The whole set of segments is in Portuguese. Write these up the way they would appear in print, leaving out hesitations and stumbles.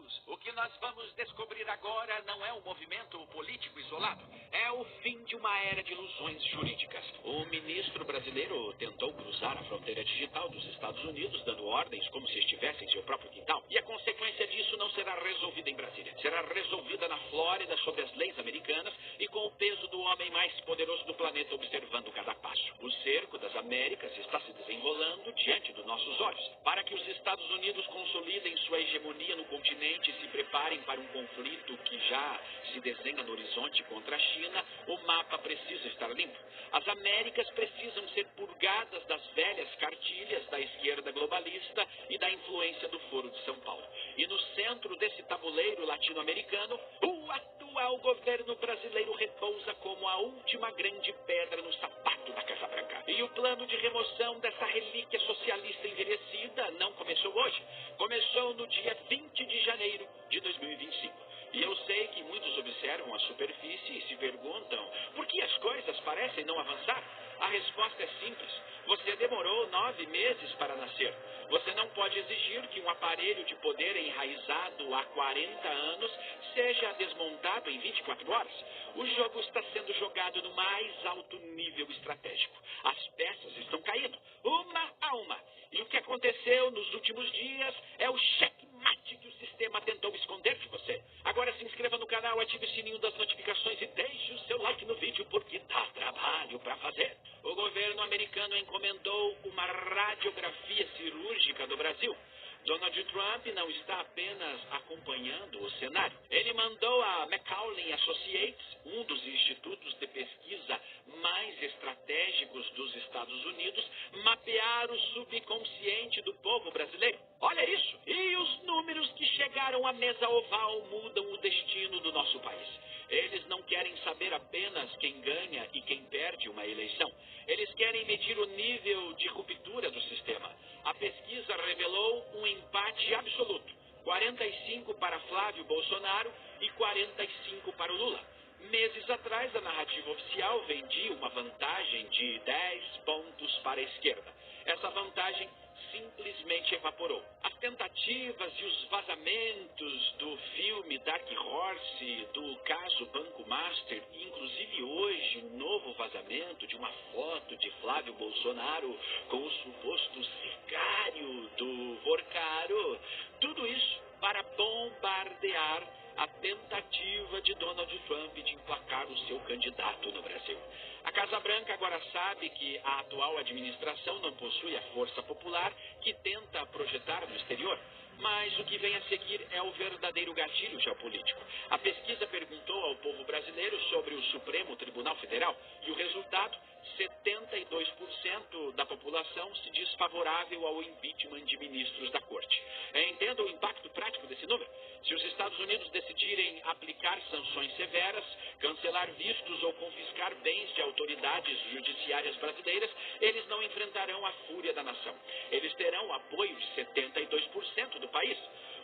Unidos. O que nós vamos descobrir agora não é um movimento político isolado. É o fim de uma era de ilusões jurídicas. O ministro brasileiro tentou cruzar a fronteira digital dos Estados Unidos, dando ordens como se estivesse em seu próprio quintal. E a consequência disso não será resolvida em Brasília. Será resolvida na Flórida, sob as leis americanas e com o peso do homem mais poderoso do planeta observando cada passo. O cerco das Américas está se desenrolando diante dos nossos olhos. Para que os Estados Unidos consolidem sua hegemonia no continente e se preparem para um conflito que já se desenha no horizonte contra a China, o mapa precisa estar limpo. As Américas precisam ser purgadas das velhas cartilhas da esquerda globalista e da influência do Foro de São Paulo. E no centro desse tabuleiro latino-americano, o atual governo brasileiro repousa como a última grande pedra no sapato da Casa Branca. E o plano de remoção dessa relíquia socialista envelhecida não começou hoje. Começou no dia 20 de janeiro de 2025. E eu sei que muitos observam a superfície e se perguntam por que as coisas parecem não avançar. A resposta é simples. Você demorou 9 meses para nascer. Você não pode exigir que um aparelho de poder enraizado há 40 anos seja desmontado em 24 horas. O jogo está sendo jogado no mais alto nível estratégico. As peças estão caindo, uma a uma. E o que aconteceu nos últimos dias é o checkmate que o sistema tentou esconder de você. Agora se inscreva no canal, ative o sininho das notificações e deixe o seu like no vídeo, porque dá trabalho para fazer. O governo americano encomendou uma radiografia cirúrgica do Brasil. Donald Trump não está apenas acompanhando o cenário. Ele mandou a Macaulay Associates, um dos institutos de pesquisa mais estratégicos dos Estados Unidos, mapear o subconsciente do povo brasileiro. Olha isso! E os números que chegaram à mesa oval mudam o destino do nosso país. Eles não querem saber apenas quem ganha e quem perde uma eleição. Eles querem medir o nível de ruptura do sistema. A pesquisa revelou um empate absoluto. 45 para Flávio Bolsonaro e 45 para o Lula. Meses atrás, a narrativa oficial vendia uma vantagem de 10 pontos para a esquerda. Essa vantagem simplesmente evaporou. As tentativas e os vazamentos do filme Dark Horse, do caso Banco Master, e inclusive hoje um novo vazamento de uma foto de Flávio Bolsonaro com o suposto sicário do Vorcaro, tudo isso para bombardear a tentativa de Donald Trump de emplacar o seu candidato no Brasil. A Casa Branca agora sabe que a atual administração não possui a força popular que tenta projetar no exterior. Mas o que vem a seguir é o verdadeiro gatilho geopolítico. A pesquisa perguntou ao povo brasileiro sobre o Supremo Tribunal Federal e o resultado, 72% da população se diz favorável ao impeachment de ministros da Corte. Entenda o impacto prático desse número. Se os Estados Unidos decidirem aplicar sanções severas, cancelar vistos ou confiscar bens de autoridades judiciárias brasileiras, eles não enfrentarão a fúria da nação. Eles terão o apoio de 72% do país.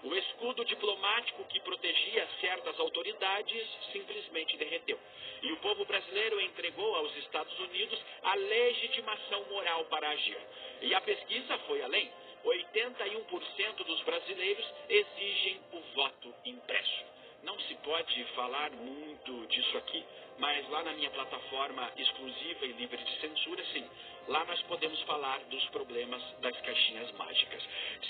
O escudo diplomático que protegia certas autoridades simplesmente derreteu. E o povo brasileiro entregou aos Estados Unidos a legitimação moral para agir. E a pesquisa foi além. 81% dos brasileiros exigem o voto impresso. Não se pode falar muito disso aqui, mas lá na minha plataforma exclusiva e livre de censura, sim. Lá nós podemos falar dos problemas das caixinhas mágicas.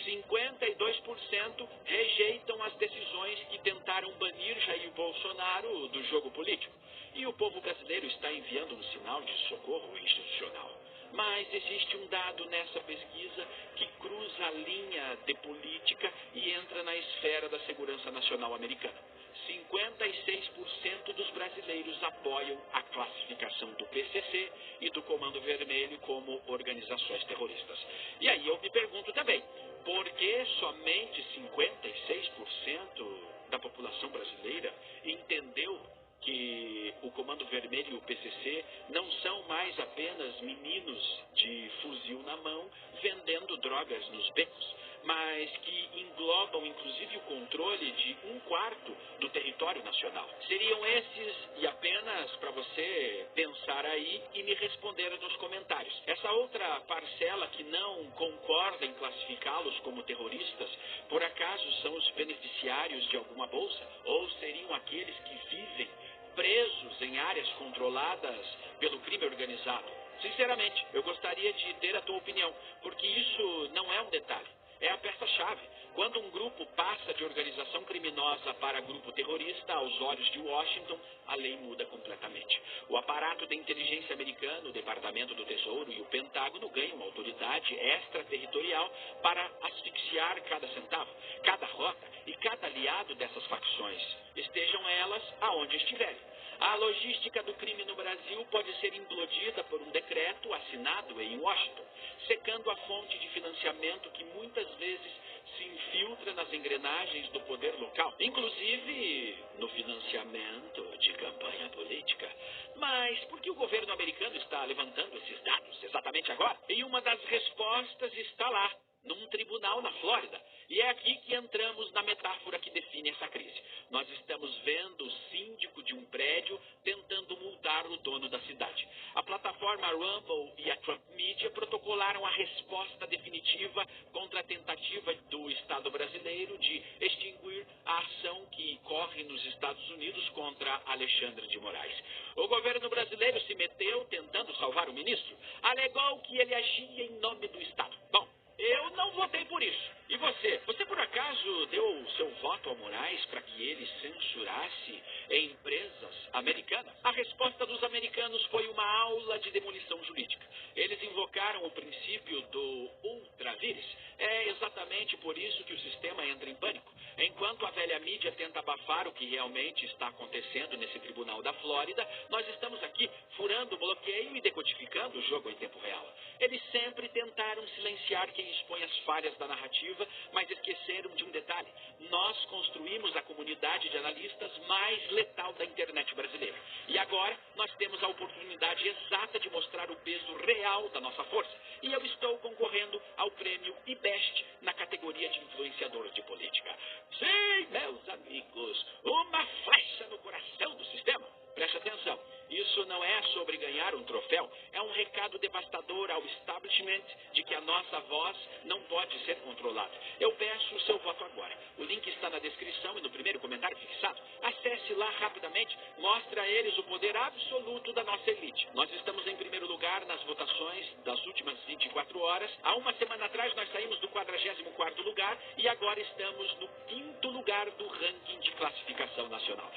52% rejeitam as decisões que tentaram banir Jair Bolsonaro do jogo político. E o povo brasileiro está enviando um sinal de socorro institucional. Mas existe um dado nessa pesquisa que cruza a linha de política e entra na esfera da segurança nacional americana. 56% dos brasileiros apoiam a classificação do PCC e do Comando Vermelho como organizações terroristas. E aí eu me pergunto também, por que somente 56% da população brasileira entendeu que o Comando Comando Vermelho e o PCC não são mais apenas meninos de fuzil na mão vendendo drogas nos becos, mas que englobam inclusive o controle de 1/4 do território nacional. Seriam esses, e apenas para você pensar aí e me responder nos comentários. Essa outra parcela que não concorda em classificá-los como terroristas, por acaso são os beneficiários de alguma bolsa? Ou seriam aqueles que vivem presos em áreas controladas pelo crime organizado? Sinceramente, eu gostaria de ter a tua opinião, porque isso não é um detalhe. É a peça-chave. Quando um grupo passa de organização criminosa para grupo terrorista, aos olhos de Washington, a lei muda completamente. O aparato de inteligência americano, o Departamento do Tesouro e o Pentágono ganham autoridade extraterritorial para asfixiar cada centavo, cada rota e cada aliado dessas facções, estejam elas aonde estiverem. A logística do crime no Brasil pode ser implodida por um decreto assinado em Washington, secando a fonte de financiamento que muitas vezes se infiltra nas engrenagens do poder local, inclusive no financiamento de campanha política. Mas por que o governo americano está levantando esses dados exatamente agora? E uma das respostas está lá, num tribunal na Flórida. E é aqui que entramos na metáfora que define essa crise. Nós estamos vendo o síndico de um prédio tentando multar o dono da cidade. A plataforma Rumble e a Trump Media protocolaram a resposta definitiva contra a tentativa do Estado brasileiro de extinguir a ação que corre nos Estados Unidos contra Alexandre de Moraes. O governo brasileiro se meteu tentando salvar o ministro. Alegou que ele agia em nome do Estado. Bom, eu não votei por isso. E você? Você por acaso deu o seu voto a Moraes para que ele censurasse empresas americanas? A resposta dos americanos foi uma aula de demolição jurídica. Eles invocaram o princípio do ultra vires. É exatamente por isso que o sistema entra em pânico. Enquanto a velha mídia tenta abafar o que realmente está acontecendo nesse tribunal da Flórida, nós estamos aqui furando o bloqueio e decodificando o jogo em tempo real. Eles sempre tentaram silenciar quem expõe as falhas da narrativa, mas esqueceram de um detalhe. Nós construímos a comunidade de analistas mais letal da internet brasileira. E agora nós temos a oportunidade exata de mostrar o peso real da nossa força. E eu estou concorrendo ao prêmio IBEST na categoria de influenciador de política. Sim, meus amigos, uma flecha no coração do sistema. Preste atenção, isso não é sobre ganhar um troféu, é um recado devastador ao establishment de que a nossa voz não pode ser controlada. Eu peço o seu voto agora. O link está na descrição e no primeiro comentário fixado. Acesse lá rapidamente, mostre a eles o poder absoluto da nossa elite. Nós estamos em primeiro lugar nas votações das últimas 24 horas. Há uma semana atrás nós saímos do 44º lugar e agora estamos no 5º lugar do ranking de classificação nacional.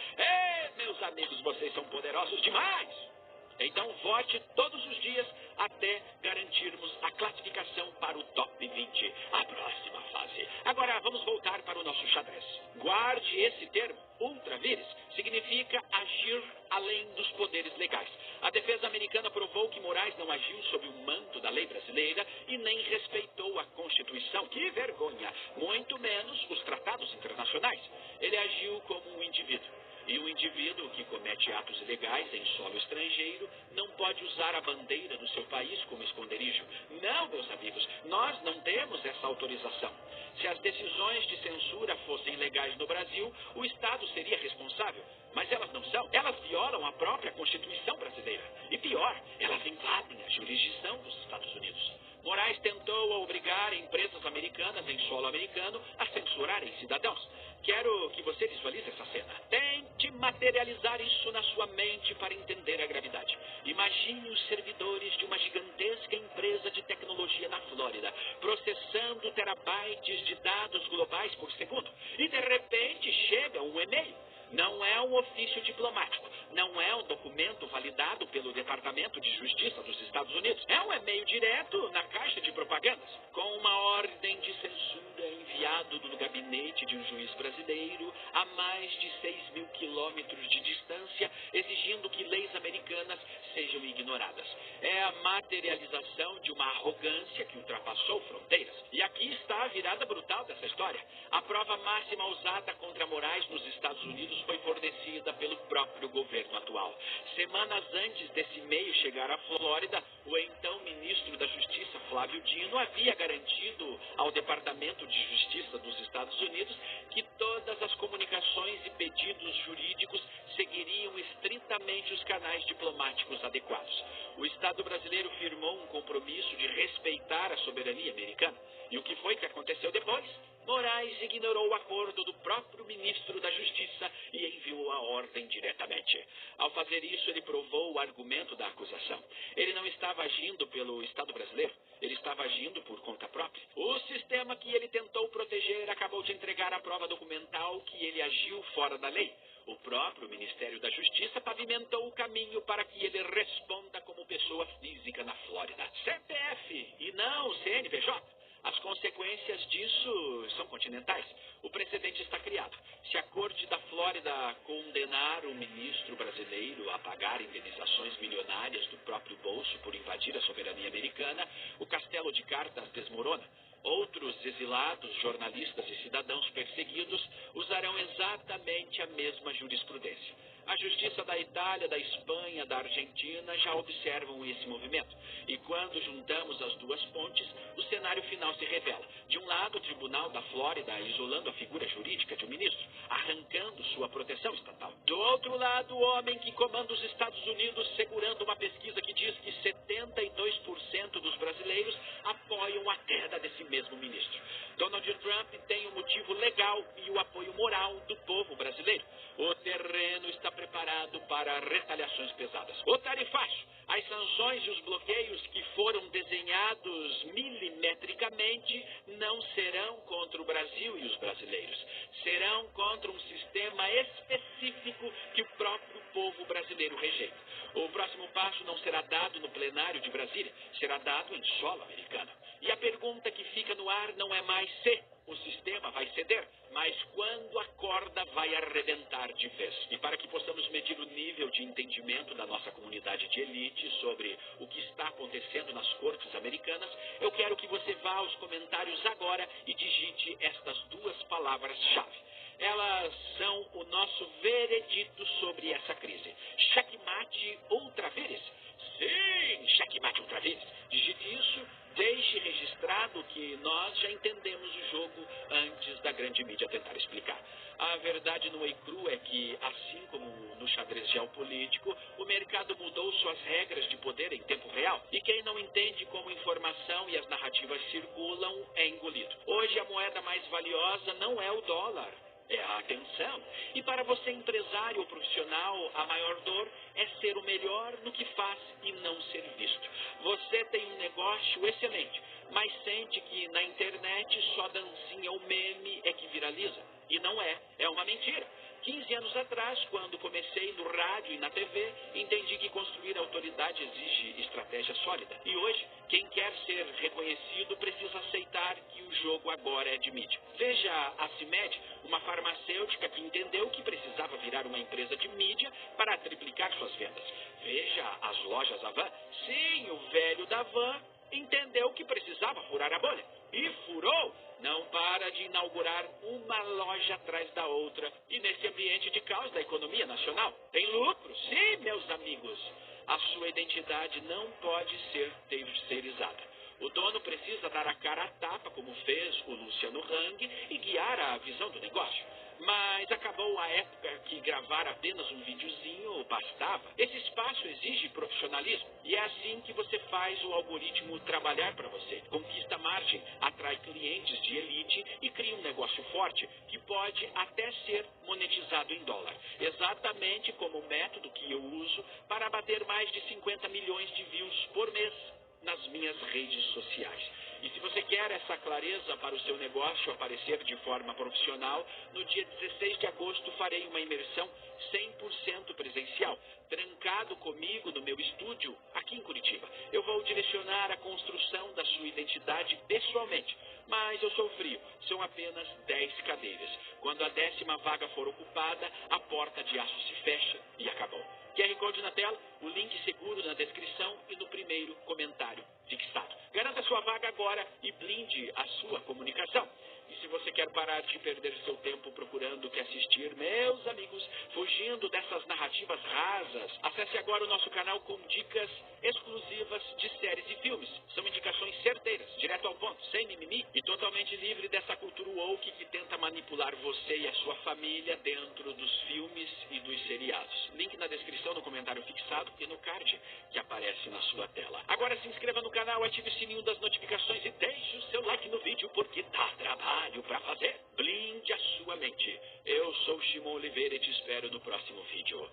Meus amigos, vocês são poderosos demais! Então vote todos os dias até garantirmos a classificação para o Top 20, a próxima fase. Agora vamos voltar para o nosso xadrez. Guarde esse termo, ultravires, significa agir além dos poderes legais. A defesa americana provou que Moraes não agiu sob o manto da lei brasileira e nem respeitou a Constituição. Que vergonha! Muito menos os tratados internacionais. Ele agiu como um indivíduo. E o indivíduo que comete atos ilegais em solo estrangeiro não pode usar a bandeira do seu país como esconderijo. Não, meus amigos, nós não temos essa autorização. Se as decisões de censura fossem legais no Brasil, o Estado seria responsável. Mas elas não são. Elas violam a própria Constituição brasileira. E pior, elas invadem a jurisdição dos Estados Unidos. Moraes tentou obrigar empresas americanas em solo americano a censurarem cidadãos. Quero que você visualize essa cena. Tente materializar isso na sua mente para entender a gravidade. Imagine os servidores de uma gigantesca empresa de tecnologia na Flórida, processando terabytes de dados globais por segundo. E de repente chega um e-mail. Não é um ofício diplomático, não é um documento validado pelo Departamento de Justiça dos Estados Unidos. É um e-mail direto na caixa de propagandas, com uma ordem de censura enviada enviado no gabinete de um juiz brasileiro a mais de 6.000 quilômetros de distância, exigindo que leis americanas sejam ignoradas. É a materialização de uma arrogância que ultrapassou fronteiras. E aqui está a virada brutal dessa história. A prova máxima usada contra Moraes nos Estados Unidos foi fornecida pelo próprio governo atual. Semanas antes desse e-mail chegar à Flórida, o então ministro da Justiça, Flávio Dino, havia garantido ao Departamento de Justiça dos Estados Unidos que todas as comunicações e pedidos jurídicos seguiriam estritamente os canais diplomáticos adequados. O Estado brasileiro firmou um compromisso de respeitar a soberania americana. E o que foi que aconteceu depois? Moraes ignorou o acordo do próprio ministro da Justiça e enviou a ordem diretamente. Ao fazer isso, ele provou o argumento da acusação. Ele não estava agindo pelo Estado brasileiro, ele estava agindo por conta própria. O sistema que ele tentou proteger acabou de entregar a prova documental que ele agiu fora da lei. O próprio Ministério da Justiça pavimentou o caminho para que ele responda como pessoa física na Flórida. CPF e não CNPJ. As consequências disso são continentais. O precedente está criado. Se a Corte da Flórida condenar o ministro brasileiro a pagar indenizações milionárias do próprio bolso por invadir a soberania americana, o castelo de cartas desmorona. Outros exilados, jornalistas e cidadãos perseguidos usarão exatamente a mesma jurisprudência. A justiça da Itália, da Espanha, da Argentina já observam esse movimento. E quando juntamos as duas pontes, o cenário final se revela. De um lado, o Tribunal da Flórida isolando a figura jurídica de um ministro, arrancando sua proteção estatal. Do outro lado, o homem que comanda os Estados Unidos segurando uma pesquisa que diz que 72% dos brasileiros apoiam a queda desse mesmo ministro. Donald Trump tem o motivo legal e o apoio moral do povo brasileiro. O terreno está preparado para retaliações pesadas. O tarifaço, as sanções e os bloqueios que foram desenhados milimetricamente não serão contra o Brasil e os brasileiros. Serão contra um sistema específico que o próprio povo brasileiro rejeita. O próximo passo não será dado no plenário de Brasília, será dado em solo americano. E a pergunta que fica no ar não é mais se o sistema vai ceder, mas quando a corda vai arrebentar de vez. E para que possamos medir o nível de entendimento da nossa comunidade de elite sobre o que está acontecendo nas cortes americanas, eu quero que você vá aos comentários agora e digite estas duas palavras-chave. Elas são o nosso veredito sobre essa crise. Checkmate ultra vires. Sim, checkmate ultra vires. Digite isso, deixe registrado que nós já entendemos o jogo antes da grande mídia tentar explicar. A verdade nua e crua é que, assim como no xadrez geopolítico, o mercado mudou suas regras de poder em tempo real. E quem não entende como informação e as narrativas circulam é engolido. Hoje a moeda mais valiosa não é o dólar, é a atenção. E para você, empresário ou profissional, a maior dor é ser o melhor no que faz e não ser visto. Você tem um negócio excelente, mas sente que na internet só dancinha ou meme é que viraliza. E não é, é uma mentira. 15 anos atrás, quando comecei no rádio e na TV, entendi que construir autoridade exige estratégia sólida. E hoje, quem quer ser reconhecido precisa aceitar que o jogo agora é de mídia. Veja a CIMED, uma farmacêutica que entendeu que precisava virar uma empresa de mídia para triplicar suas vendas. Veja as lojas Havan. Sim, o velho da van entendeu que precisava furar a bolha. E furou. Não para de inaugurar uma loja atrás da outra. E nesse ambiente de caos da economia nacional, tem lucro? Sim, meus amigos. A sua identidade não pode ser terceirizada. O dono precisa dar a cara à tapa, como fez o Luciano Hang, e guiar a visão do negócio. Mas acabou a época que gravar apenas um videozinho bastava. Esse espaço exige profissionalismo. E é assim que você faz o algoritmo trabalhar para você. Conquista margem, atrai clientes de elite e cria um negócio forte que pode até ser monetizado em dólar. Exatamente como o método que eu uso para bater mais de 50 milhões de views por mês nas minhas redes sociais. E se você quer essa clareza para o seu negócio aparecer de forma profissional, no dia 16 de agosto farei uma imersão 100% presencial, trancado comigo no meu estúdio aqui em Curitiba. Eu vou direcionar a construção da sua identidade pessoalmente. Mas eu sou frio. São apenas 10 cadeiras. Quando a 10ª vaga for ocupada, a porta de aço se fecha e acabou. QR Code na tela, o link seguro na descrição e no primeiro comentário fixado. Garanta sua vaga agora e blinde a sua comunicação. E se você quer parar de perder seu tempo procurando o que assistir, meus amigos, fugindo dessas narrativas rasas, acesse agora o nosso canal com dicas exclusivas de séries e filmes. São indicações certeiras, direto ao ponto, sem mimimi e totalmente livre dessa cultura woke que tenta manipular você e a sua família dentro dos filmes e dos seriados. Link na descrição, no comentário fixado e no card que aparece na sua tela. Agora se inscreva no canal, ative o sininho das notificações e deixe o seu like no vídeo porque dá trabalho pra fazer. Blinde a sua mente. Eu sou Shimon Oliveira e te espero no próximo vídeo.